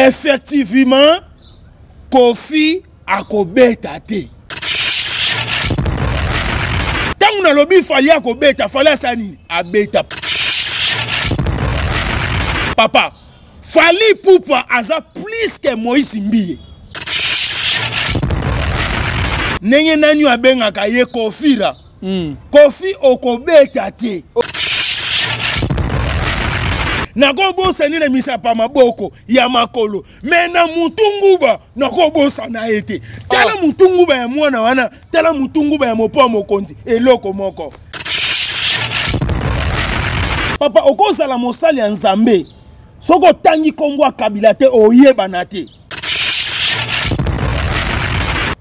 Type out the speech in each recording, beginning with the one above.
Effectivement, Kofi a kobeta te. Tant que lobby fallait kobeta, fallait sani a beta. Papa, Fali Poupa aza plus que Moïse Mbiye. Nenge nani abenga kaye Kofi la. Kofi okobeta te. Nakobo sani le misa pa maboko ya makolo. Mena mutunguba nakobo sana ete. Tala mutunguba ya mwana wana, tala mutunguba ya mopo mokonzi eloko moko. Papa okosa la mosali ya Nzambe. Soko tangi Kongo Kabila te oyeba na te.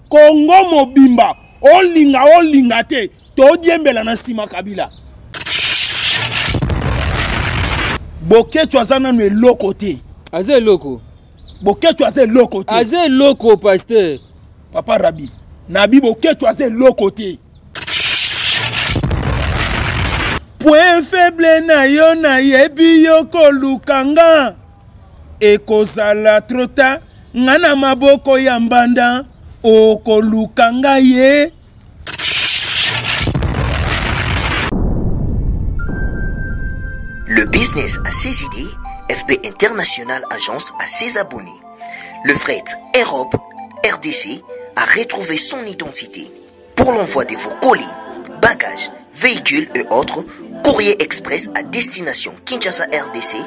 Kongo mobimba olinga te to diembela na sima Kabila. Boke chwazana no eloko te. Aze eloko. Boke chwaze eloko te. Aze eloko pasteur. Papa Rabi, nabi boke chwaze eloko te. Point faible na yo na yebi yo kolukanga. Ekozala trota ngana maboko ya mbanda okolukanga ye. Le business a ses idées, FB International Agence a ses abonnés. Le fret Europe, RDC, a retrouvé son identité. Pour l'envoi de vos colis, bagages, véhicules et autres, courrier express à destination Kinshasa RDC,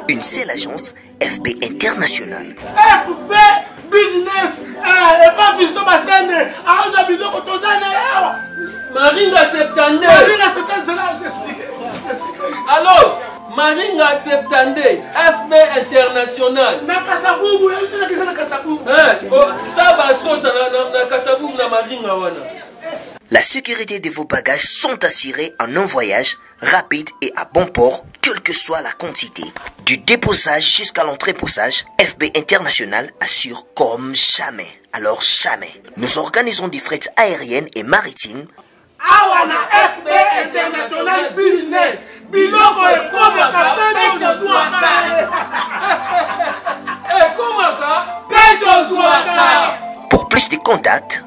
une seule agence, FB International. FB Business, et pas Fiston Bassene, Aouza Bizoko Tozane. Maringa Septande. Maringa Septande, c'est là, j'explique. Alors, Maringa Septande, FB International. Na Kasavubu, elle dit que c'est Kasavubu. Ça va sauter na Kasavubu na Maringa wana. La sécurité de vos bagages sont assurées en un voyage rapide et à bon port, quelle que soit la quantité. Du déposage jusqu'à l'entreposage, FB International assure comme jamais. Alors jamais. Nous organisons des frettes aériennes et maritimes. Awana FB International Business. Biloko e komaka peto zuaka. E komaka peto zuaka. Pour plus de contacts,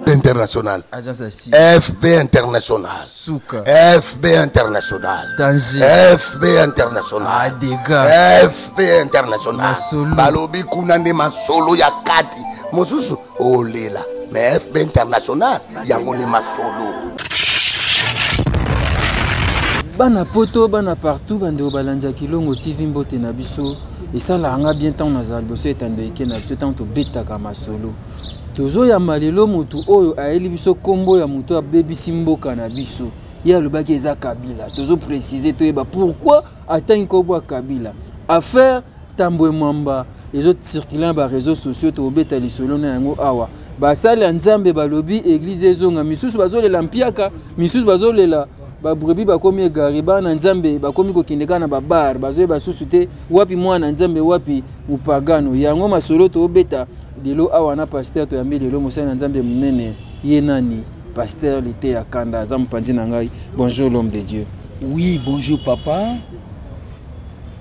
International. FB International. Souka. FB International. Danger. FB International. Adega. FB International. Masolo. Balobi kunande masolo ya kati. Mosusu olela. Mais FB International yango ni masolo. Bana poto bana partout bande obalanja kilongo TV mbote na biso et ça la nga bien tant nazal boso etando eke na biso tant to betaka masolo. Tozo ya malelo mutu oyo aeli biso kombo ya mutu ya baby simboka na biso. Ya lobaki eza Kabila. Tozo préciser to eba pourquoi atangi kombo ya Kabila. Affaire Tambwe Mwamba les autres circulants ba réseaux sociaux to beta lisolo na yango awa. Ba sala Nzambe balobi église ezonga misusu bazolela mpiaka misusu bazolela ba brebi ba komi egari ba na Nzambe ba komi kokindeka na ba bar bazoye basusu te wapi mwana Nzambe wapi mupagano yango masolo to beta lelo awa na pasteur to yambi lelo mosana Nzambe munene ye nani pasteur lité ya kanda za mpanzi na ngai. Bonjour l'homme de Dieu. Oui, bonjour papa.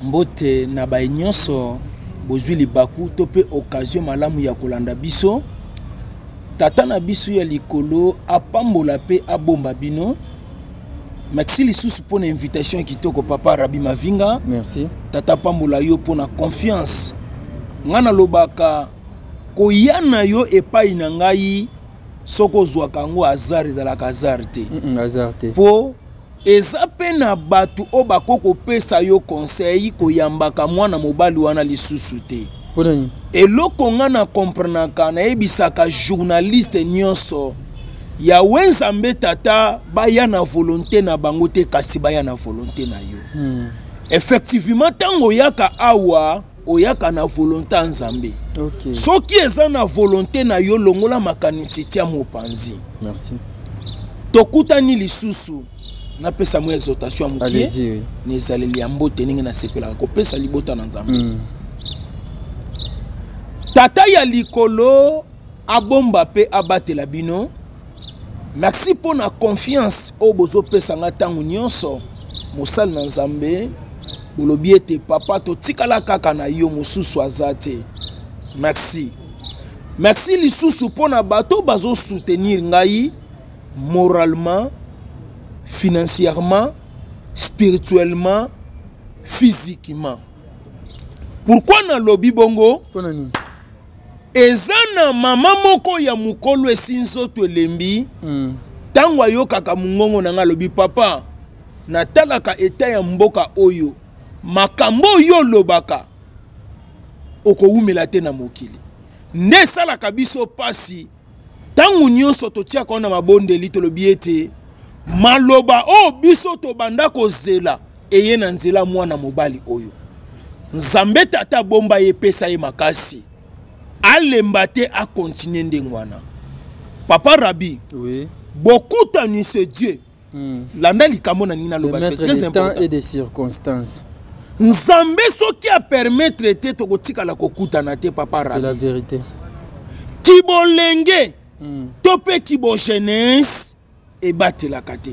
Mbote na ba nyonso bozwi libaku to pe occasion malamu ya kolanda biso. Tata na biso ya likolo apambola pe abomba bino. Merci lisusu pour l'invitation kitoko papa Rabi Mavinga. Merci. Tata pambola yo pour na confiance. Ngana lobaka koyana yo epai na ngai soko zwaka ngo azar ezalaka azar te. Azar te. Po eza pe na batu o bakoko pesa yo conseil koyambaka mwana mobali wana lisusu te. Ponani. Eloko ngana komprenaka na ebisaka journaliste nyonso ya Nzambe tata baya na volonté na bango te kasi baya na volonté na yo. Effectivement tango yaka awa oyaka na volonté Nzambe. Okay. Soki eza na volonté na yo longola makanisi tia mopanzi. Merci. Tokutani lisusu na pesa mo exhortation mukie. Allez-y. Oui. Nezaleli ambote ninga na sepela ko pesa libota na Nzambe. Tata ya likolo abomba pe abatela bino. Merci pour la confiance au bozo pesa nga tangu nyonso mosal na Nzambe bolobi ete papa to tikala kaka na yo mosusu azate. Merci. Merci lisusu pona bato bazo soutenir ngai moralement, financièrement, spirituellement, physiquement. Pourquoi na lobi bongo? Ezana mama moko ya mukolo esinzo to lembi. Tangwa yo kaka mungongo na nga lobi papa. Natalaka eta ya mboka oyo. Makambo yo lobaka. Oko umela te na mokili. Ne salaka biso pasi. Tangu nyonso to tia kona mabondeli to lobi ete. Maloba o biso to banda ko zela. Eye na nzela mwana mobali oyo. Nzambe tata bomba ye pesa ye makasi. Alembate a continuer ndengwana. Papa Rabi. Oui. Beaucoup tani ce Dieu. Landa likamona nina loba c'est très important. Temps et des circonstances. Nzambe soki a permettre te to kotika la kokuta na te papa Rabi. C'est la vérité. Kibolenge. Tope kibo jeunesse et battre la kate.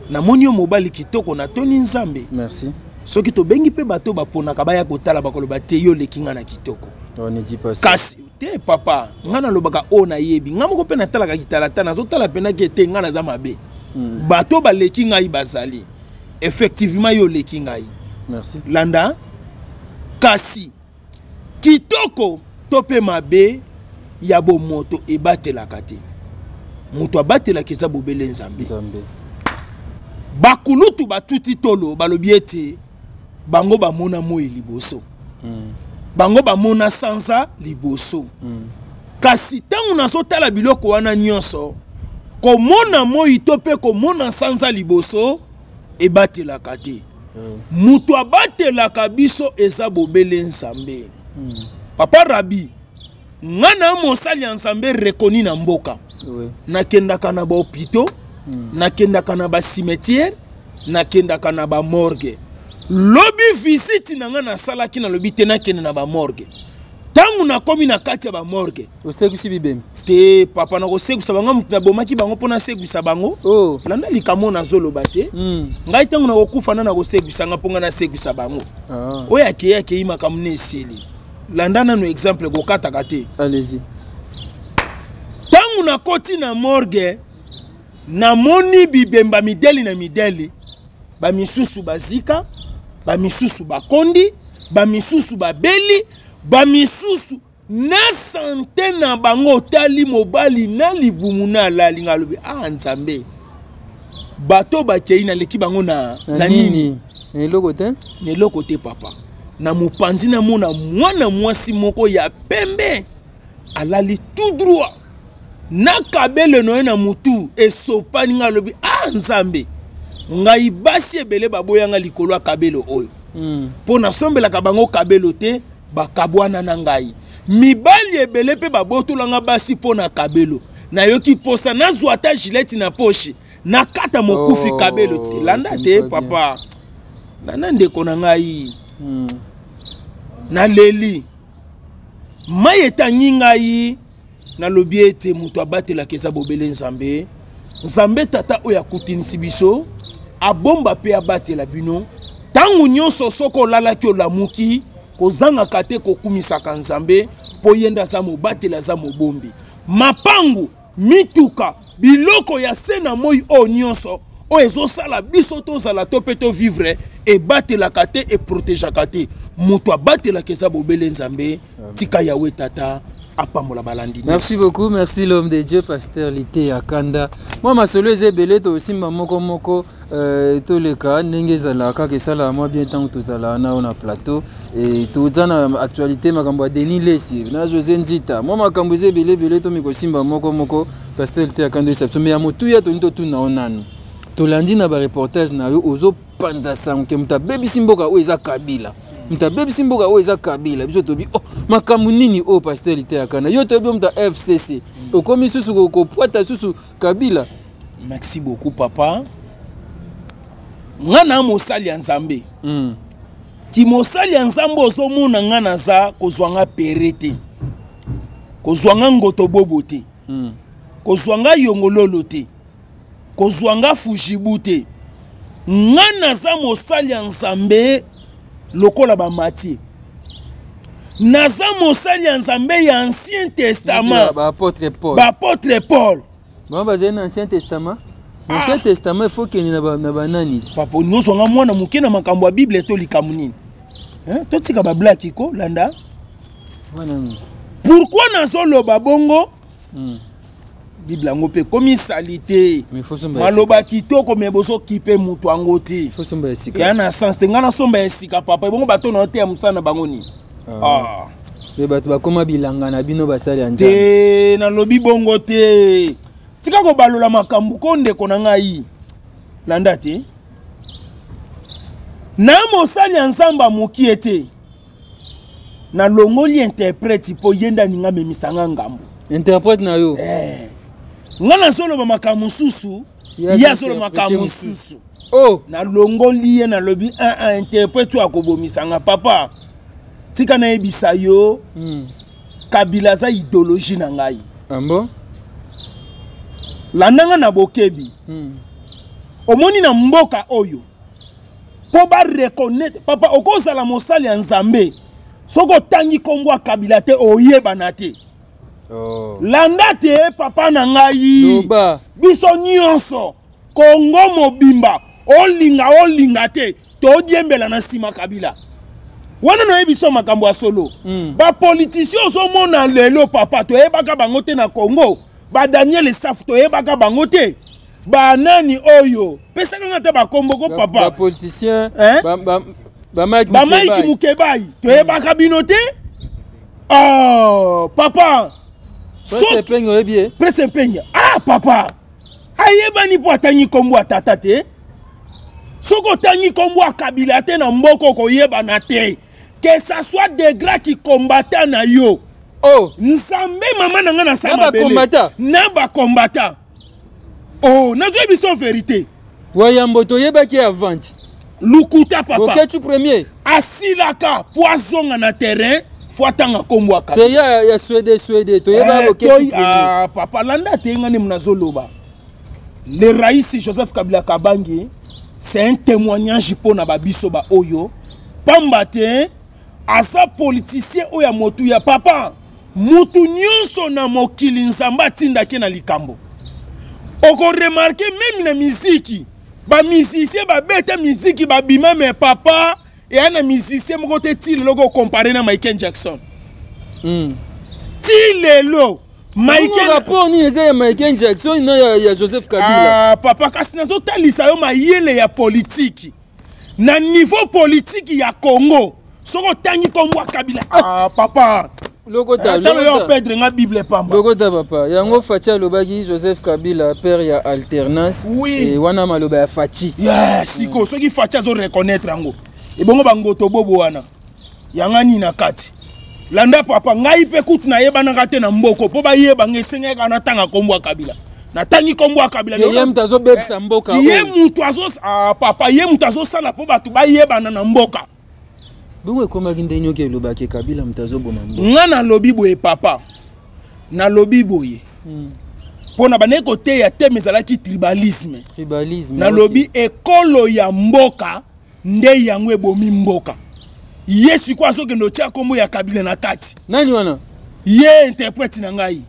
Na monyo mobali kitoko na toni Nzambe. Merci. Soki to bengi pe bato bapona kabaya kotala bakoloba te yo lekinga na kitoko. On ne dit pas ça. Kasi te papa ngana lobaka ona yebi ngamo ko pe na tala ka kitala tana zo tala pena ke te ngana za mabe. Bato ba lekinga ibazali. Effectivement yo lekinga. Merci. Landa kasi kitoko tope mabe ya bo moto e batela kate. Moto abatela keza bobele Nzambe. Nzambe. Bakulutu batuti tolo balobi ete bango bamona moi liboso. Bango bamona sanza liboso. Kasi tangu naso tala biloko wana nyonso komona moi tope komona sanza liboso e batela kate. Mutu abatela kabiso eza bobele Nzambe. Papa Rabi ngana mosali ya Nzambe rekoni na mboka. Nakendaka na ba hôpitaux, nakendaka na ba cimetière, nakendaka na ba morgue. Lobi visite na nga na salaki na lobi te nakende na ba morgue. Tangu na komi na kati ya ba morgue. Osekusi bibem. Te papa na kosekusa bango mutu na bomaki bango pona sekusa bango. Oh. Landa likamo na zoloba te. Ngai tangu na kokufa na kosekusa nga ponga na sekusa bango. Oya ke imaka mune esili. Landa na no exemple ko kata kate. Allez-y. Tangu na koti na morgue na moni bibemba mideli na mideli ba misusu bazika ba misusu bakondi ba misusu babeli ba misusu na sante na bango tali mobali na libumu na lali ngalobi Nzambe bato bakei na leki bango na nini ne loko te papa na mupanzi na mona mwana mwasi moko ya pembe alali tout droit na kabele no na mutu esopani ngalobi Nzambe ngai basi ebele baboyanga likolo ya kabelo oyo pona sombela kabango kabelo te bakabwana na ngai mibali ebele pe babotolanga basi pona kabelo na yoki posa na zwata gileti na poche na kata mokufi kabelo te landa te papa na ndeko na ngai na leli mayeta ngai na lobi ete mutu abatela keza bobele Nzambe Nzambe tata oya kutinisi biso abomba pe abatela bino tangu nyonso soko lalaki olamuki kozanga kate kokumisaka Nzambe po yenda za mobatela za mobombi mapangu mituka biloko ya sena moi o nyonso o ezosala biso tozala to pe to vivre e batela kate e protéger kate mutu abatela keza bobele Nzambe tika yawe tata. Merci beaucoup, merci l'homme de Dieu, pasteur Lité Akanda. Moi, ma solo est belé, toi aussi, ma moko, tous les cas, n'engezala, que ça là, moi, bien tant que tout ça on a plateau, et tout ça, actualité, ma cambo Denis Lessi, na José Nzita. Moi, ma cambo est belé, toi, mi simba moko, pasteur Lité Akanda, mais à mon tout, ya tout na onano. To lundi na ba reportage na yo ozo panza sang ke muta baby simboka o eza Kabila. Muta baby simboka o eza Kabila. Biso tobi oh makamu nini o pasteur Lité Akanda. Yo tobi muta FCC. Okomi susu ko poata susu Kabila. Merci beaucoup papa. Ngana mosali ya Nzambe. Ki mosali ya Nzambe ozo mona ngana za kozwanga perete. Kozwanga ngoto bobo te. Kozwanga yongololo te. Kozwanga fujibu te. nga naza mosali ya nzambe lokola bamati naza mosali ya nzambe ya ancien testament baapôtre Paul ba bazali na ancien testament ancien testament il faut que na banani papa nyonso nga mwana moke na makambo ya bible to likambo nini totika bablaki ko landa pourquoi nazoloba bongo Bible yango pe komi salite maloba kitoko me boso kipe mutu yango te ya na sens te ngana somba esika papa bongo bato na te ya musana bango ni be bato bakoma bilanga na bino basali anja te na lobi bongo te tika ko balola makambu ko ndeko na ngai landa te na mosali ensamba moki ete na longoli interprète po yenda ninga memisanga ngambo interprète na yo ngana solo ba makamu susu ya solo makamu susu na longoli na lobi un interprète akobomisanga papa tika na ebisa yo kabila za idéologie na ngai ambo landanga na bokebi omoni na mboka oyo po ba reconnaître papa okozala mosali ya nzambe soko tangi kombo kabila te oyebana te landa te papa na ngai biso nyonso kongo mobimba olinga te todiembela na sima kabila wana no ebiso makambo ya solo ba politicien ozomona lelo papa toyebaka bango te na Congo ba Daniel Safu toyebaka bango te ba nani oyo pesaka ngata ba kombo ko papa ba politicien ba Mike Mukebai toyebaka bino te papa Presse Penya papa ayebani po atangi kombo atata te soko tangi kombo akabila te na mboko koyebana te que ça soit des gras qui combattent na yo nzambe mama nanga na sama bele na ba combattant nazo biso vérité wayambo toyebaki avant lukuta papa boketu premier asilaka poison na terrain fuatanga kombo akabila c'est ya Suède toyeba boketu papa landa te ngani mnazoloba le raïs Joseph Kabila Kabangi c'est un témoignage pour na babiso ba oyo pamba te asa politicien oya motu ya papa mutu nyonso na mokili nzamba tindaki na likambo oko remarquer même na miziki ba musicien ba beta miziki ba bima me papa et na musicien moko te ti lelo comparer na Michael Jackson ti lelo Michael rapport ni eza ya Michael Jackson na ya Joseph Kabila papa kasi nazo talisa yo mayele ya politique na niveau politique ya Congo soko tangi kombo Kabila papa lokota yo perdre nga Bible pamba lokota papa yango Fachi alobaki Joseph Kabila père ya alternance et wana maloba ya Fachi siko soki Fachi azo reconnaître yango e bongo bangoto bobo wana yanga ni na kati landa papa ngai pe kutu na yebana kate na mboko po ba yeba ngesenga kana tanga kombo Kabila na tangi kombo Kabila ye mutazo bebsa mboka ye mutu azo papa ye mutu azo sala po batu ba yebana na mboka bongo ekoma kindenyo ke lobaki Kabila mutazo boma mboka nga na lobi boye papa na lobi boye pona bane kote ya te mezalaki tribalisme na lobi ekolo ya mboka nde yango ebomi mboka yesu kwa soke no tia kombo ya Kabila na kati nani wana ye interprète na ngai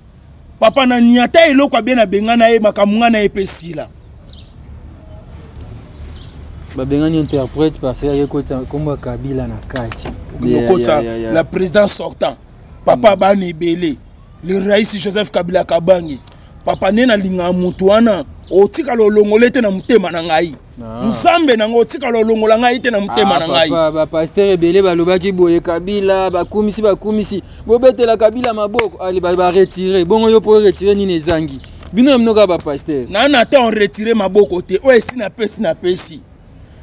papa na nyata eloko abie na bengana ye makamunga na epesila babengani interprète parce que yekota kombo Kabila na kati la présidence sortant papa bani belé le raïs Joseph Kabila Kabangi papa nena linga mutu wana otika lolongolete na mutema na ngai nzambe nango otika lolongola ngai te na mutema na ngai ba pasteur belé balobaki boye Kabila bakumisi bobetela Kabila maboko ali ba retirer bongo yo po retirer ni nezangi bino mnoka ba pasteur na ta on retirer maboko te o esi na pesi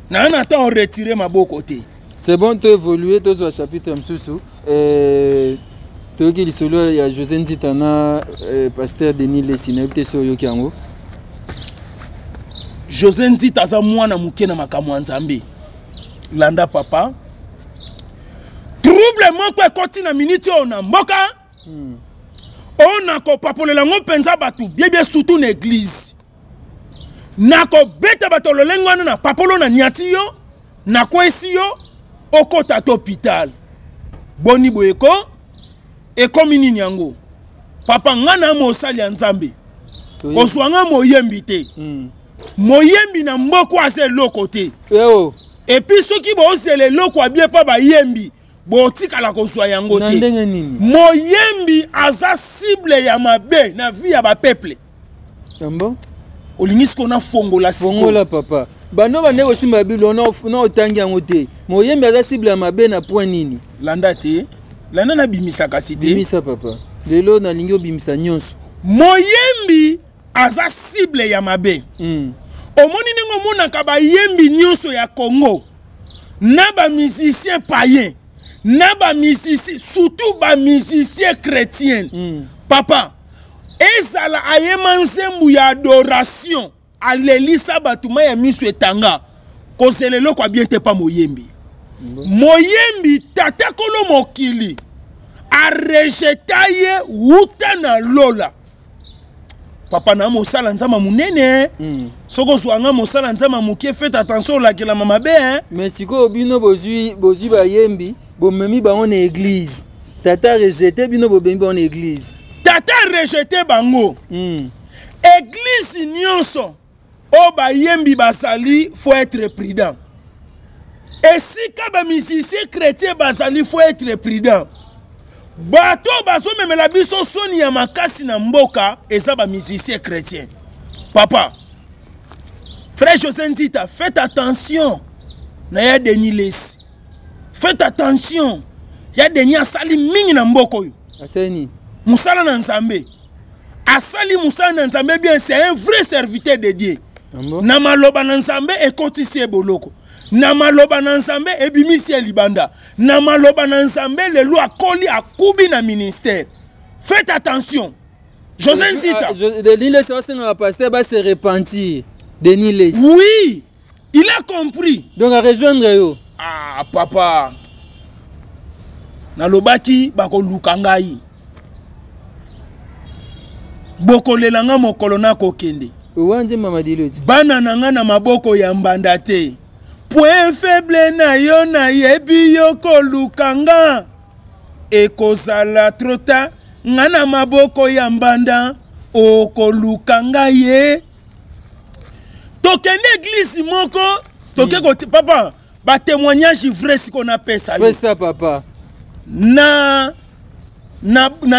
na ta on retirer maboko te c'est bon to évoluer to zo chapitre msusu toki lisolo ya José Nzitana pasteur Denis Lesina te so yoki yango José Nzita za mwana muke na makamwa nzambe landa papa trouble moko ekoti na minute ona mboka ona ko papolela ngo penza batu bien surtout na église nako beta bato lolengo wana na papolo na niati yo na kwesi yo okota to hôpital boni boyeko ekomi nini yango papa ngana mosali ya nzambe kozwanga moyembi te moyembi na mboko ase loko te et puis soki bozele loko abie pa bayembi botikala kozwa yango te moyembi aza cible ya mabe na vie ya bapeuple olingi siko na fongola papa bano bane osimba Bible na otangi yango te moyembi aza cible ya mabe na point nini landa te landa na bimisaka site bimisa papa lelo na lingi obimisa nyonso moyembi aza cible ya mabe omoni ningo monaka bayembi nyonso ya Congo na ba musicien païen na ba musicien surtout ba musicien chrétien papa ezala ayema nsembu ya adoration alelisa batuma ya miso etanga koselelo kwa bien te pa moyembi moyembi tata kolo mokili a rejeta ye wuta na lola papa na mosala nzama munene soko swanga mosala nzama mukie faites attention la kila mama be mais siko bino bozui bayembi bomemi bango na église tata rejeté bino bomemi bango na église tata rejeté bango église nyonso o bayembi basali faut être prudent et si ka musicien chrétien basali faut être prudent bato baso memela biso soni ya makasi na mboka eza ba musicien chrétien papa frère José Nzita faites attention na ya Denis Les faites attention ya Denis asali mingi na mboko yo aseni musala na nzambe asali musala na nzambe bien c'est un vrai serviteur de Dieu na maloba na nzambe ekotisi eboloko na maloba na nzambe ebimisi libanda na maloba na nzambe lelo akoli akubi na ministère faites attention José Nzita Denis Les va passer va se repentir Denis Les oui il a compris donc à rejoindre yo papa na lobaki bako lukangai bokolelanga mokolo na kokende Ouanje mama diloti bana nanga na maboko ya mbanda te point faible na yo na yebi yo kolukanga ekozala trota ngana maboko ya mbanda okolukanga ye tokende église moko toke papa ba témoignage vrai si qu'on appelle ça papa na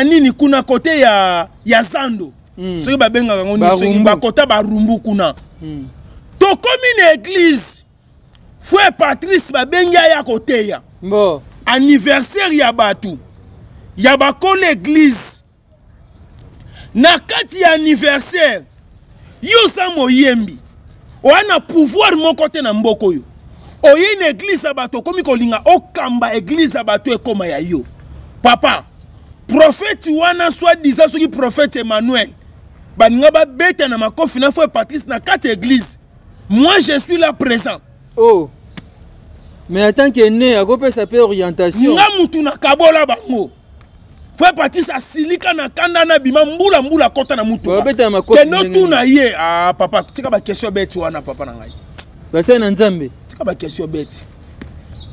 nini kuna kote ya Zando soki babengaka ngo soki bakota barumbu kuna to commune église frère Patrice babenga ya koteya anniversaire ya batu ya bakole église na kati ya anniversaire yo sa moyembi oana pouvoir moko te na mboko yo oye na église ya bato komi kolinga okamba église ya bato ekoma ya yo papa prophète wana soit disant soki prophète Emmanuel baninga ba beta na makofi na frère Patrice na kati église moi je suis là présent mais attends que né a gopé sa pe orientation nga mutu na kabola bango frère Patrice asilika na kanda na bima mbula kota na mutu ke no tuna ye papa tika ba question beti wana papa na ngai basa na nzambe tika ba question beti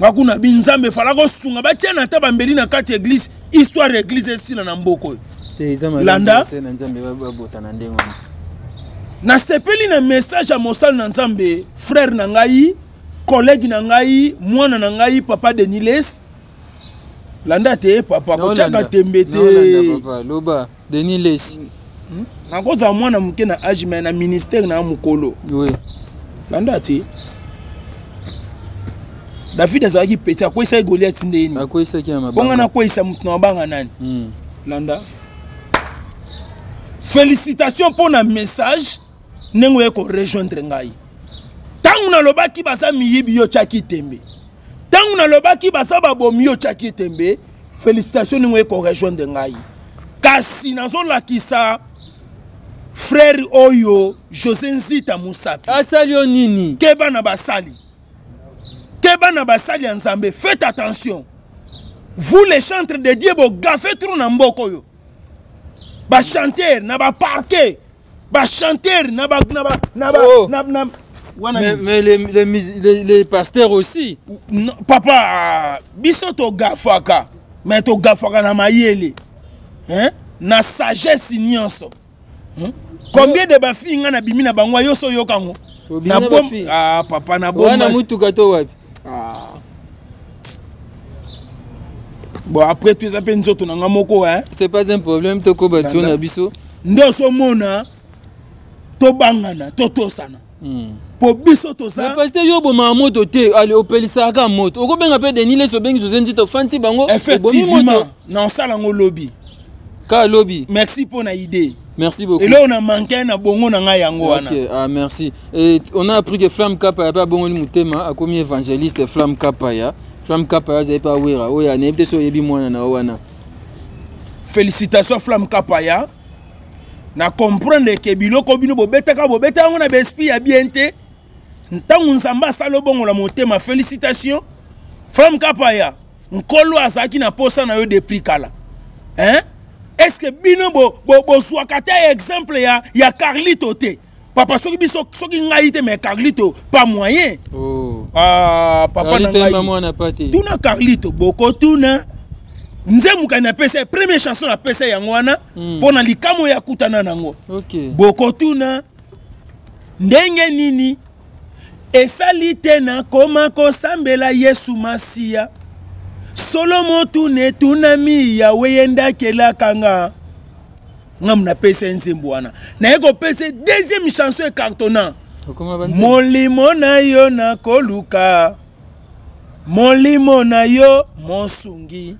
ngakuna binzambe fala ko sunga ba tia na taba mbeli na kati église histoire église esila na mboko landa na nzambe babota na ndengo na sepeli na message à mosal na nzambe frère na ngai collègue na ngai mwana na ngai papa Denis Les landa te papa ko chaka tembe te papa loba Denis Les na koza mwana muke na age mais na ministère na mukolo landa te David azaki petit akwesa Goliath ndeni akwesa ki mabanga bonga na kwesa mutu na banga nani landa félicitations pour na message nengo eko rejoindre ngai tangu na lobaki basa miyibi yo chaki tembe tangu na lobaki basa babomi yo chaki tembe félicitations nengo eko rejoindre ngai kasi nazo lakisa frère oyo José Nzita Musapi asalio nini keba na basali ya nzambe faites attention vous les chantres de Dieu bo gafé trop na mboko yo ba chanter na ba parquet chanteur mais les pasteurs aussi. Non, papa, biso to gafaka, mais to gafaka na mayele. Hein? Na sagesse nyonso. Combien de bafi nga na bimi na bangwa yoso yokango? Na bom papa na bom. Wana mutuka to wapi? Bon après tout ça pe nzoto na ngamoko hein. C'est pas un problème to ko batio na biso. Ndo so mona to bangana to tosana. Po biso to ça. Mais pasteur yo boma moto te ali opelisa ka moto. Oko benga pe denile so bengi José Ndito fanti bango. Effectivement, non sala ngo lobby. Ka lobby. Merci pour na idée. Merci beaucoup. Et là on a manqué na bongo na nga yango wana. OK, merci. Et on a appris que Flamme Kapaya pas bongo ni mutema a comme évangéliste Flamme Kapaya. Flamme Kapaya j'ai pas wira. Oya ne peut so yebi mwana na wana. Félicitations Flamme Kapaya. Na comprendre que biloko bino bobeta ngo na bespi ya bien te. Ntango nzamba salo bongo la motema félicitations. Flamme Kapaya. Nkolo azaki na posa na yo depuis kala. Hein? Est-ce que bino bo swakata exemple ya Carlito te? Papa soki biso soki ngai te mais Carlito pas moyen. Oh. Papa na ngai. Maman na pas te. Tuna Carlito boko tuna. Nzemu kana pesa première chanson na pesa yango wana pona likamo ya kutana nango. OK. Boko tuna ndenge nini esali te na koma kosambela Yesu Masia. Solomo tune tunami ya weyenda kela kanga ngam na pesa nzembo wana na eko pesa deuxième chanson e cartonnant molimo na yo na koluka molimo na yo monsungi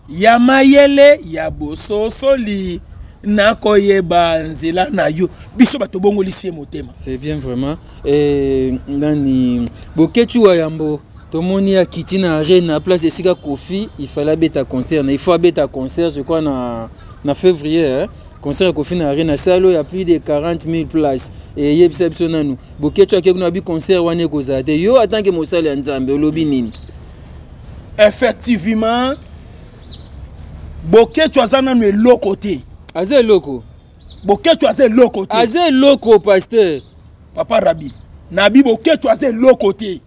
ya mayele ya bososoli na koyeba nzela na yo biso bato bongo lisie motema. C'est bien vraiment. Et nani bokechu wa yambo tomoni a kiti na arena place de Sika Kofi, il fallait beta concert. Il faut beta concert je crois na février hein. Concert Kofi na arena salo il y a plus de 40 000 places et yebisa biso nanu bokechu akeko na bi concert wane kozate yo attend que mosali ya nzambe olobi nini. Effectivement bokechu azana no eloko te. Aze loko. Bokechu aze loko te. Aze loko pasteur. Papa Rabi. Nabi bokechu aze loko te.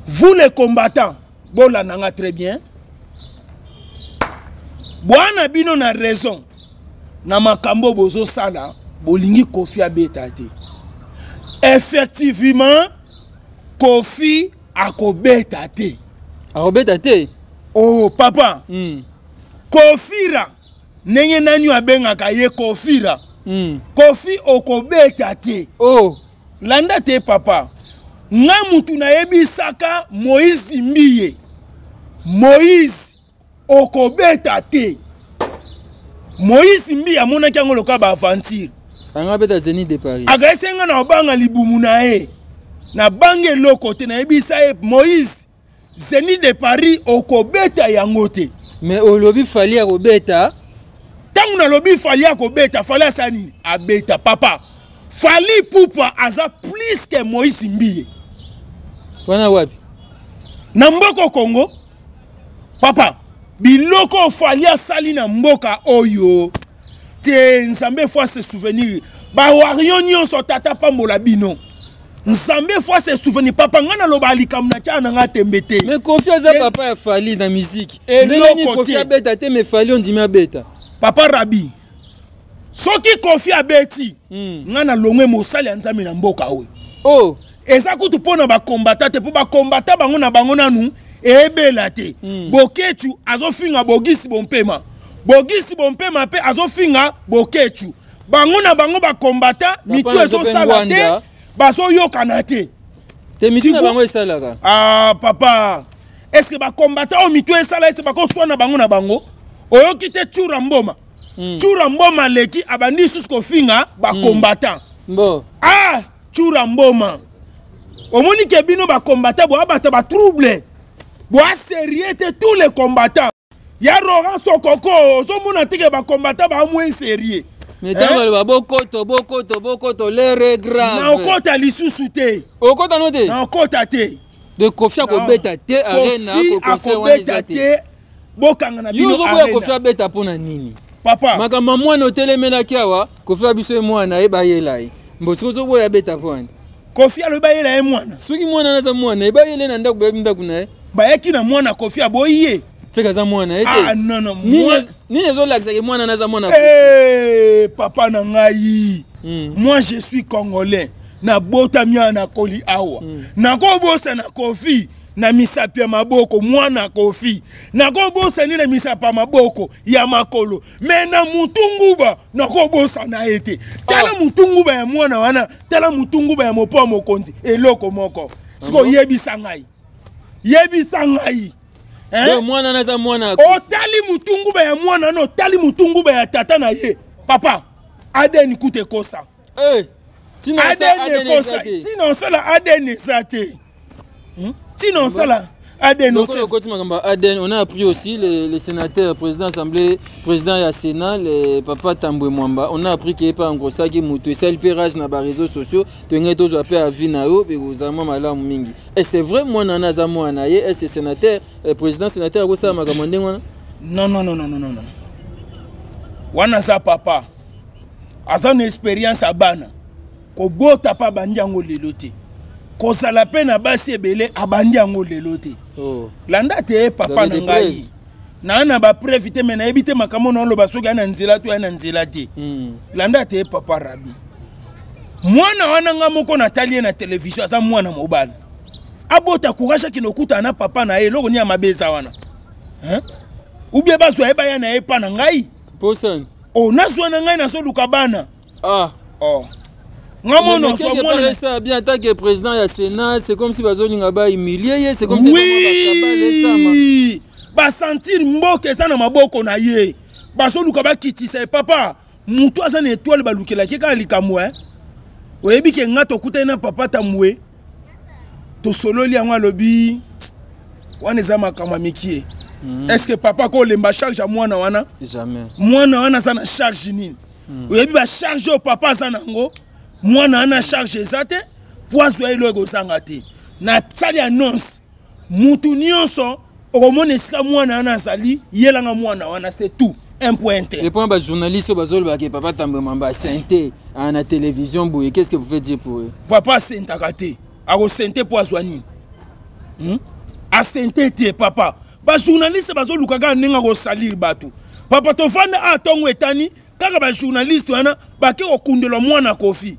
Vous les combattants, bola nanga très bien. Bwana bino na raison. Na makambo bozo sala, bolingi Kofi abeta te. Effectivement, Kofi akobeta te. Akobeta te? Oh papa. Kofira. Nenge nanyu abengaka ye Kofira. Kofi okobeta te. Oh. Landa te papa. Nga mutu na yebisaka Moïse Mbiye. Moïse okobeta te. Moïse Mbiye amonaki yango loka ba aventure. Anga beta Zénith de Paris. Agasenga na obanga libumu na ye. Na bange loko te na yebisa ye Moïse Zénith de Paris okobeta yango te. Mais olobi fali akobeta. Tangu na lobi fali akobeta, fali asani abeta papa. Fali Poupa aza plus que Moïse Mbiye. Wana wapi? Na mboko Congo. Papa, biloko fali asali na mboka oyo. Te nzambe fois se souvenir. Ba warion nyonso tata pambola bino. Nzambe fois se souvenir papa ngana loba alikamna cha na nga tembete. Mais Kofi aza papa ya fali na musique. Ndeni Kofi abeta te mais fali on dit ma beta. Papa Rabi. Soki Kofi abeti. Ngana longwe mosali ya nzambe na mboka oyo. Oh. Eza kutu pona ba combattant te po ba combattant bango na bango nanu ebela te. Bokechu azofinga bogisi bompema. Bogisi bompema pe azofinga bokechu. Bango na bango ba combattant mitu ezo sala te. Baso yokana te. Te mitu na bango esalaka. Ah papa. Est-ce que ba combattant o mitu esala est-ce ba ko swana bango na bango? Oyoki te Chura Mboma. Chura Mboma leki abandi susko finga ba combattant. Bon. Ah, Chura Mboma. Omoni ke bino ba combattant bo abata ba trouble. Bo sérieux te tous les combattants. Ya Laurent Sokoko, so mona teke ba combattant ba moins sérieux. Mais dans le bokoto l'air grave. Na okota lisusu te. Okota no te. Na okota te. De Kofi akobeta te arena ko concert wana izate. Bokanga na bino arena. Yo zo Kofi abeta pona nini? Papa. Makamba mwana otelemela kiawa Kofi biso mwana eba yelai. Mbosozo boya beta point. Kofi aloba yela e mwana. Soki mwana naza mwana eba yele na ndako bebi ndako na. Bayaki na mwana Kofi aboye. Teka za mwana ete. Ah non. Ni ezo lakisa ke mwana naza mwana. Eh papa na ngai. Moi je suis congolais. Na bota mia na koli awa. Na ko bosa na Kofi. Na misapi ya maboko mwana Kofi na ko bosa ni na misapa maboko ya makolo me na mutunguba na ko bosa na ete tala mutunguba ya mwana wana tala mutunguba ya mopo mokonzi eloko moko siko yebisa ngai hein mwana na za mwana o tali mutunguba ya mwana no tali mutunguba ya tata na ye papa adeni kute kosa tina sala adeni zate sinon ça là Aden on a appris aussi les sénateurs, président assemblée, président ya Sénat, le papa Tambwe Mwamba. On a appris qu'il n'y a pas un gros sac qui moutou. C'est le pérage dans les réseaux sociaux. Tu as tous appelé à Vinao et aux amants malades mingi. Et c'est vrai moi nana zamo anaye. Est ce sénateur, président sénateur quoi ça magamande wana? Non. Wana sa papa. Asa une expérience à bana. Ko bota pa bandiango lelote. Ko sala pe na basi ebele abandi yango lelo te. Landa te papa na ngai. Na ba preuve me na ebite makamo na loba soki ana nzela to ana nzela te. Landa te papa Rabi. Mwana wana nga moko na talie na television asa mwana mobali. Abota courage ki nokuta na papa na ye loko ni amabeza wana. Hein? Ou bien baso eba ya na epa na ngai. Posan. O nazo na ngai na so lukabana. Ça bien tant que président du Sénat, c'est comme si bazoni ngaba humilié, c'est comme si oui. Ba sentir mboke ça na maboko na ye. Ba so lukaba kitisa papa, mutu asa na étoile ba lukela keka likamwe. Oyebi ke ngato kuta na papa tamwe. To solo li yango lobi. Wana za makama mikie. Est-ce que papa ko lemba charge à mwana wana? Jamais. Mwana wana ça na charge nini? Oyebi ba charge au papa ça nango. Mwana ana charge zate poiso elo egosanga te na tsali annonce mutu nyonso okomona esika mwana ana sali yelanga mwana wana c'est tout un point. Et pour un journaliste bazol ba ke papa Tambwe Mwamba sente à la télévision boye qu'est-ce que vous pouvez dire pour eux? Papa sentakate ako sente poiso ani a sente te papa ba journaliste bazol lukaga nenga ko salir batu papa to fanda a tongo etani kaka ba journaliste wana ba ke okundelo mwana Kofi.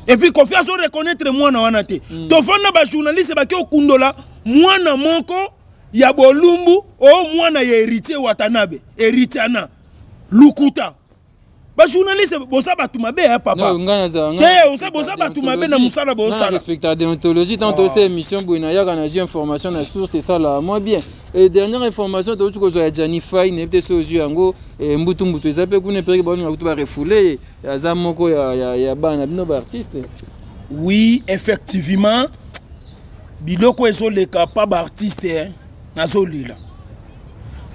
Et puis Kofi a reconnaître mwana wana te. To fanda ba journaliste ba ke okundola mwana moko ya bolumbu o mwana ya héritier Watanabe, héritier ana lukuta. Ba journaliste bosa batu mabe papa. Non ngana za. Osa bosa batu mabe na musala bosa. Respecter la déontologie tant que cette émission boinaya kana j'ai information na source c'est ça là moi bien. Et dernière information to tuko zo Jani Fay ne peut se ozu yango mbutu ezape kune peke ba kutu ba refoulé ya zamoko ya bana bino ba artiste. Oui, effectivement. Biloko ezoleka pa ba artiste nazolila.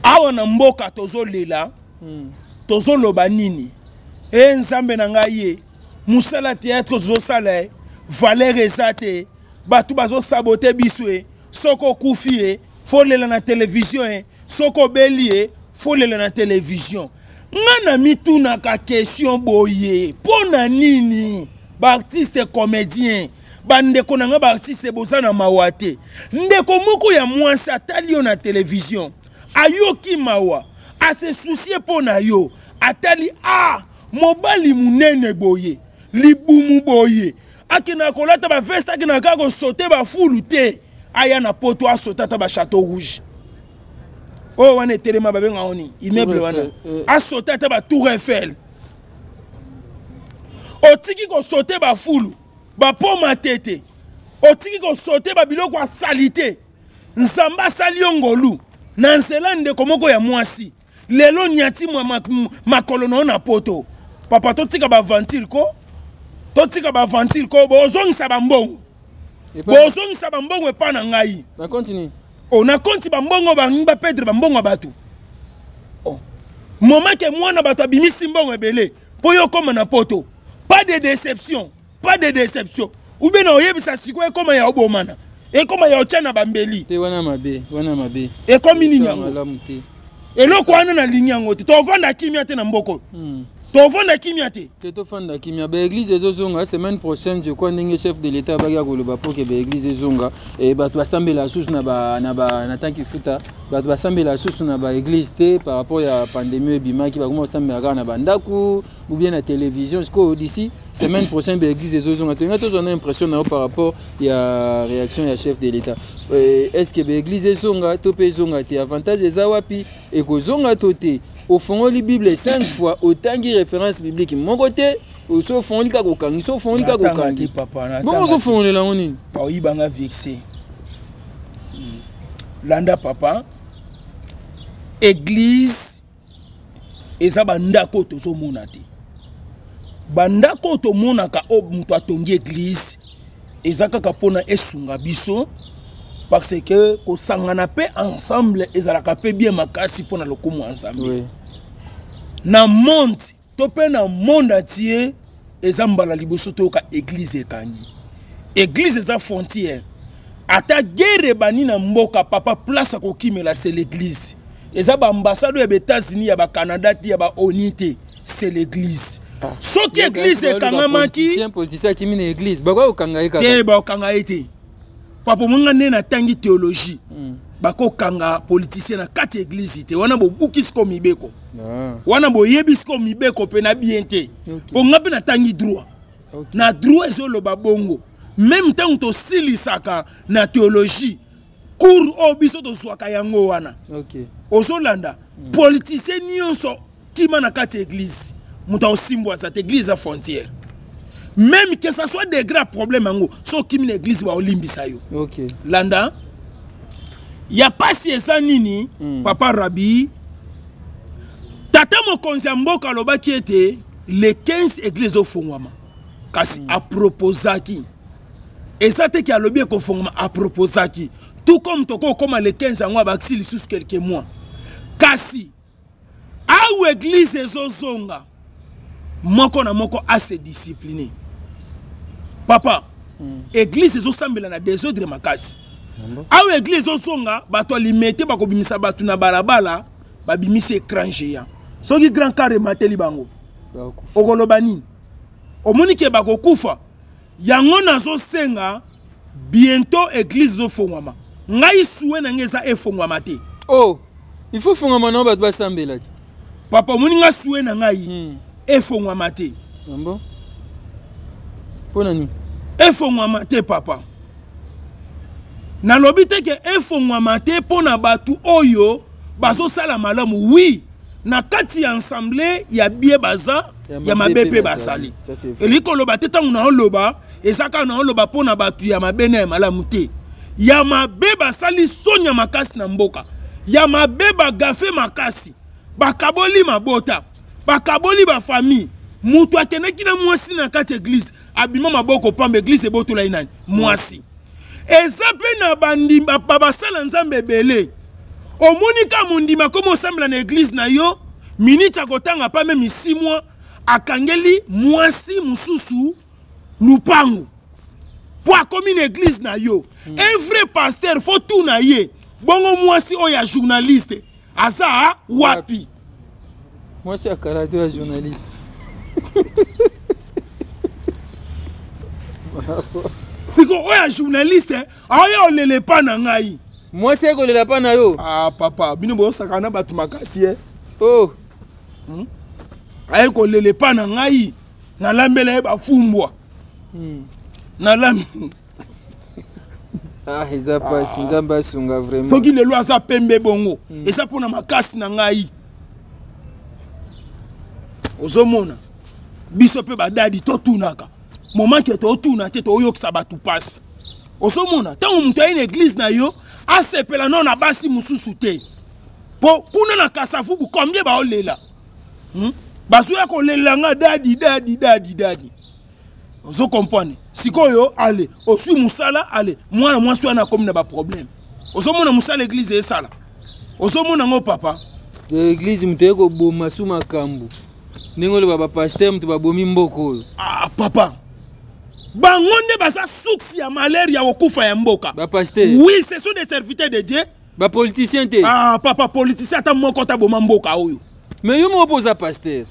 Awa na mboka tozolila. Tozoloba nini? Nzambe na ngai musala théâtre zo sala valeur ezate batu bazo saboter biswe soko kufie folela na télévision soko belie folela na télévision ngana mituna ka question boye pona nini ba artiste comédien bandeko na nga ba artiste bozana mawate ndeko moko ya mwasi atalio na télévision ayoki mawa a se soucier pona yo atali mobali munene boye libumu boye akina kolata ba veste akina kako sauter ba fulu te aya na poto asota ba château rouge wana telema ba benga oni immeuble wana asota ba tour Eiffel otiki ko sauter ba fulu ba poma tete otiki ko sauter ba biloko salite nzamba saliongolu na nselande komoko ya mwasi lelo nyati makolo na poto papa totika ba ventile ko bozongisa ba mbongo epa na ngai na continue na konti ba mbongo ba pedre ba mbongo batu moment que mwana batu abimisi mbongo ebele po yo koma na poto pas de déception ou bien oyebisa siko ekoma ya obomana ekoma ya ochana bambeli te wana mabe ekomi nini yango eloko wana na ligne yango te tovanda kimia te na mboko tovanda kimia te tovanda kimia ba église ezozonga semaine prochaine je crois ndenge chef de l'état baki akoloba po ke ba église ezonga et bato basambela susu na tanki futa bato basambela susu na ba église te par rapport ya pandémie ebimaki bakoma basambela kaka na bandako ou bien na télévision jusqu'au d'ici semaine prochaine ba église ezozonga tonga tozona impression na par rapport ya réaction ya chef de l'état est-ce que ba église ezonga to pe ezonga te avantage eza wapi et kozonga to te au fond la Bible 5 fois autant de références bibliques mon côté au fond li ka kokangi so fond li ka kokangi papa bon au fond la onini pa oyibanga vexé landa papa église eza bandako tozomona te bandako tomonaka o mutu atongi église eza kaka mpona esunga biso parce que kosangana pe ensemble ezalaka pe bien makasi mpona lokumu ensemble oui. Na monde to pe na monde entier eza mbala liboso toyoka église ekangi église eza frontière ata guerre bani na mboka papa place akokimela c'est l'église eza ba ambassade ya États-Unis ya ba Canada ti ya ba ONU te c'est l'église soki église ekangamaki un politicien qui mine église bakwa okanga eka te ba okanga ete papa monga ne na tangi théologie bako kanga politicien na kati église te wana bo bukisko mibeko wana bo yebisko mibeko pe na bien te bonga pe na tangi droit na droit ezolo babongo même temps to silisaka na théologie cours o biso to swaka yango wana ozolanda politicien nyonso kima na kati église muta osimbo sa église à frontière. Même que ça soit des grands problèmes, so qui une église va olimbisa yo. OK. Landa, y a pas si ça nini, papa Rabi. Tata mo konzambo kaloba qui était les 15 églises au fondement. Kasi a proposaki. Et ça te qui a lobby ko fondement a proposaki. Tout comme toko comme les 15 ans ba xili sous quelques mois. Kasi a église ezozonga. Moko na moko assez discipliné. Papa, église ezosambela na désordre makasi. Awa église ezosonga bato limité bako bimisa batu na balabala ba bimisa écran géant. Soki grand carré mateli bango. Okoloba nini? Omoni ke bako kufa. Yango nazo senga bientôt église ezofongwama. Ngai souwe na ngeza efongwama te. Oh, il faut fongwama na bato basambela ti. Papa omoni nga souwe na ngai. Efongwama te. Bon. Ponani. Efongwama te papa. Na lobite ke efongwama te pona batu oyo bazo sala malamu oui. Na kati ya ensemble ya bie baza ya mabepe basali. Eliko loba te tangu na oloba ezaka na oloba pona batu ya mabene ya malamu te. Ya mabe basali sonya makasi na mboka. Ya mabe bagafe makasi. Bakaboli mabota. Bakaboli ba famille mutu akeneki na mwasi na kati église abima maboko pamba église ebotola inani mwasi ezape na bandimba babasala nzambe belé omonika mundima komo osambela na église na yo minute akotanga pa même 6 mois akangeli mwasi mususu lupangu po akomi na église na yo un vrai pasteur faut tout na ye bongo mwasi oya journaliste asa wapi. Moi, c'est un caractère journaliste. Fiko, oya journaliste, oya olele pa na ngai. Moi, c'est que olele pa na yo. Ah, papa, bino bo sakana batu makasi eh. Oh. Aye ko olele pa na ngai. Na lambela ba fumbwa. Na lam. Ah, eza pas sinzamba sunga vraiment. Foki lelo asa pembe bongo. Eza pona makasi na ngai. Ozomona biso pe badadi to tunaka moment que to tuna te to oyokisa batu passe ozomona tango mutu ayi na église na yo asepela non na basi mususu te po kuna na kasafu bu combien ba olela bazuya ko lelanga dadi ozo comprendre sikoyo ale osui musala ale mwana mwasi wana comme na ba problème ozomona musala église esala ozomona ngo papa l'église muteko boma suma kambu. Ningo le baba pasteur mtu babomi mboko. Ah papa. Bangonde basa suksi ya malaria okufa ya mboka. Ba pasteur. Oui, ce sont des serviteurs de Dieu. Ba politicien te. Ah papa politicien ata moko ta boma mboka oyo. Mais yo mo opposa pasteur.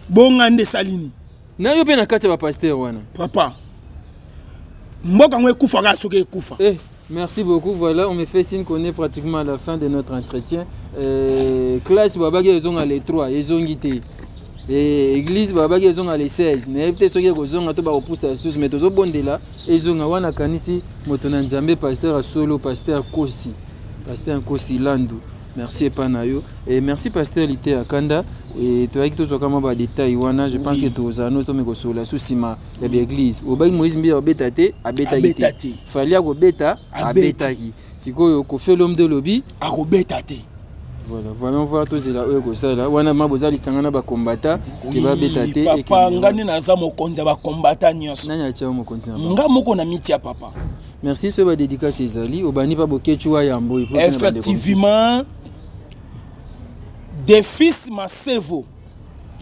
Bonga nde salini. Na yo pe na kati ba pasteur wana. Papa. Mboka ngwe kufa ga soke kufa. Merci beaucoup. Voilà, on me fait signe qu'on est pratiquement à la fin de notre entretien. Classe babaki ezonga les 3, ezongité. Église babaki ezonga les 16. Mais peut-être soki kozonga to ba repousser tous mais tozo bondela ezonga wana kanisi moto na Nzambe pasteur solo pasteur Kosi. Pasteur Kosi Landu. Merci Panayo et merci pasteur Lité Akanda et tu as dit toujours comment ba détail wana je pense que tu aux anneaux to me kosola susima ya l'église au bag Moïse mbi obetate abetaki falia ko beta abetaki sikoyo ko fait l'homme de lobby akobetate. Voilà on voit tous là eux ko ça là wana maboza listangana ba combattant qui va betate et papa ngani naza mokonzi ba combattant nyonso nanya cha mokonzi nga moko na mitia papa. Merci ce ba dédicace ezali obani pa bokechua yambo effectivement. Des fils Massevo,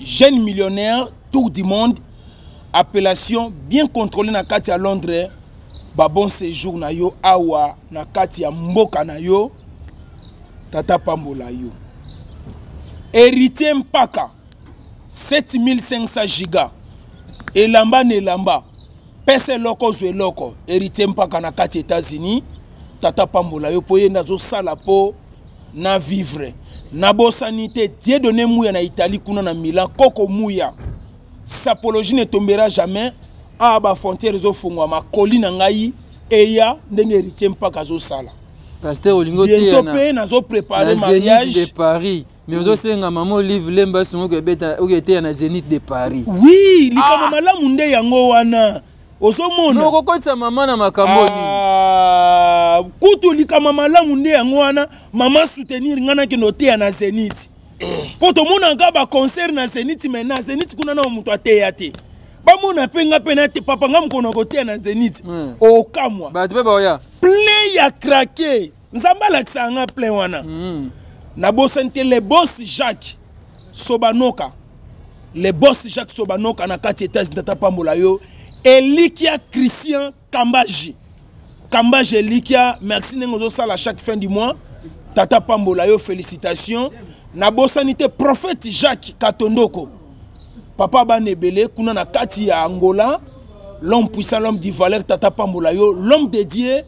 jeune millionnaire, tour du monde, appellation bien contrôlée na kati à Londres, ba bon séjour na yo awa na kati ya mboka na yo, tata pambola yo. Héritier Mpaka, 7500 giga, elamba nelamba, pese loko zwe loko, héritier Mpaka na kati États-Unis, tata pambola yo poye nazo sala po na vivre. Nabo sanité, Dieu donné mouya na Italie, kuna na Milan, koko mouya. Sapologie ne tombera jamais. Ah, ba frontière zo fungwa ma colline ngai eya ndenge héritier Mpaka zo sala. Pasteur Olingo te na zo préparer mariage de Paris. Mais ozo senga maman livre lemba sungo ke beta o était na Zénith de Paris. Oui, likama malamu nde yango wana. Ozomona. No kokotsa mama na makambo ni. Kutu likama malamu nde yango wana mama soutenir ngana ke noté na Zénith. Poto mona ngaba concert na Zénith maintenant Zénith kuna na mutu ateya te. Ba mona penga penate papa ngam kono koté na Zénith. O kamwa. Ba tebe ba oya. Plein ya craqué. Nzamba la tsanga plein wana. Na bosante le boss Jacques Sobanoka. Le boss Jacques Sobanoka na kati États-Unis tata pambola yo. Elikia Christian Kambaji. Kambaji Elikia, merci nengozo sala à chaque fin du mois. Tata pambola yo, félicitations. Na bosanité prophète Jacques Katondoko. Papa Banebele, kuna na kati ya Angola. L'homme puissant, l'homme du valeur, tata pambola yo. L'homme dédié,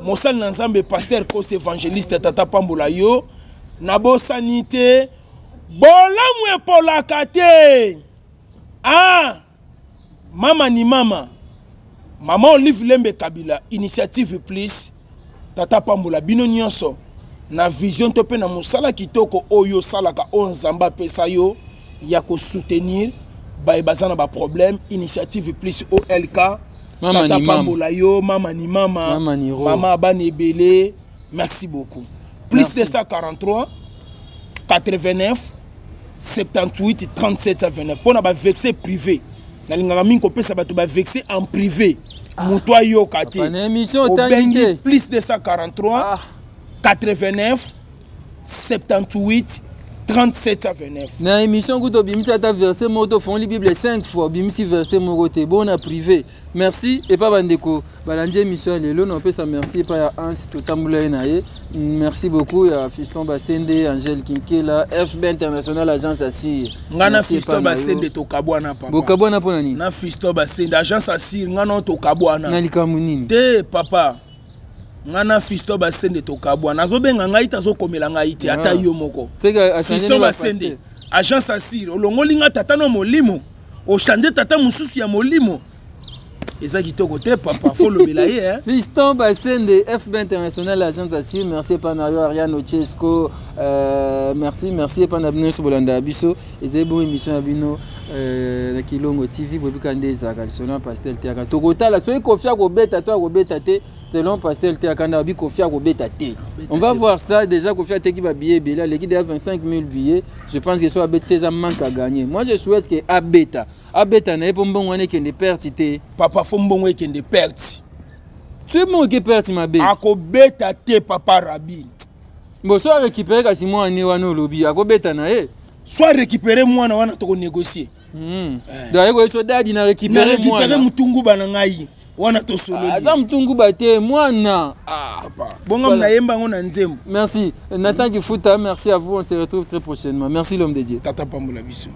Mosal Nanzambe, pasteur Kos évangéliste, tata pambola yo. Na bosanité, bolamwe polakate. Ah! Mama ni mama. Maman Olive Lembe Kabila, initiative plus. Tata pambola bino nyonso. Na vision tope na musala kitoko oyo salaka onzamba pesa yo. Ya ko soutenir. Ba bazana ba problème. Initiative plus OLK. Mama Tata ni pambola yo. Mama ni mama. Mama ni ro. Mama Banebele. Merci beaucoup. Plus de 143. 89. 78. 37 à 29. Pour na ba vexé privé. Na lingaka mingi kopesa bato ba vexé en privé. Muto yo kati. Na émission tangité. Plus de 143 89 78 37 à 29. Na émission kuto bimisa ta verset moto font li Bible 5 fois bimisi verset mokote bon na privé. Merci et pas bandeko. Balandi émission lelo non peut ça merci pas ya Hans Totambula naye. Merci beaucoup ya Fiston Bastende, Angel Kinkela, FB International Agence Assir. Ngana Fiston Bastende to kabwana papa. Bokabwana pona nini? Na Fiston Bastende Agence Assir ngana to kabwana. Na likamu nini? Te papa. Ngana Fiston Bastende to kabwana. Azobenga ngai tazo komela ngai te ata yo moko. Fiston Bastende Agence Assir olongolinga tata no molimo. O changer tata mususu ya molimo. Eza kitoko te papa follow belaye hein. Fiston Bastende FB International Agence Assir merci Panayo Ariane Ochesco merci Panabino sur Bolanda Biso et bon émission abino na Kilongo TV bobikande ezaka selon pastel te aka tokota la soki kofia ko beta to ko beta te selon pastel te aka na bi kofia ko beta te. On va voir ça déjà kofia te qui va billet bela l'équipe de 25 000 billets je pense que soit beta ça manque à gagner. Moi je souhaite que abeta na epombongo ane kende perte te papa fombongo kende perte. Tu es mon qui perte ma bête. Ako beta te papa Rabi. Bon soit récupérer kasi moi ane wana lobby ako beta na e. Soit récupérer moi na wana to négocier. D'ailleurs so dadi na récupérer moi. Récupérer mutungu bana ngai. wana to solo aza mutungu bate mwana bongo na yemba ngo na nzembo. Merci Nathan Kifuta, merci à vous, on se retrouve très prochainement. Merci l'homme de Dieu. Tata Pambola biso.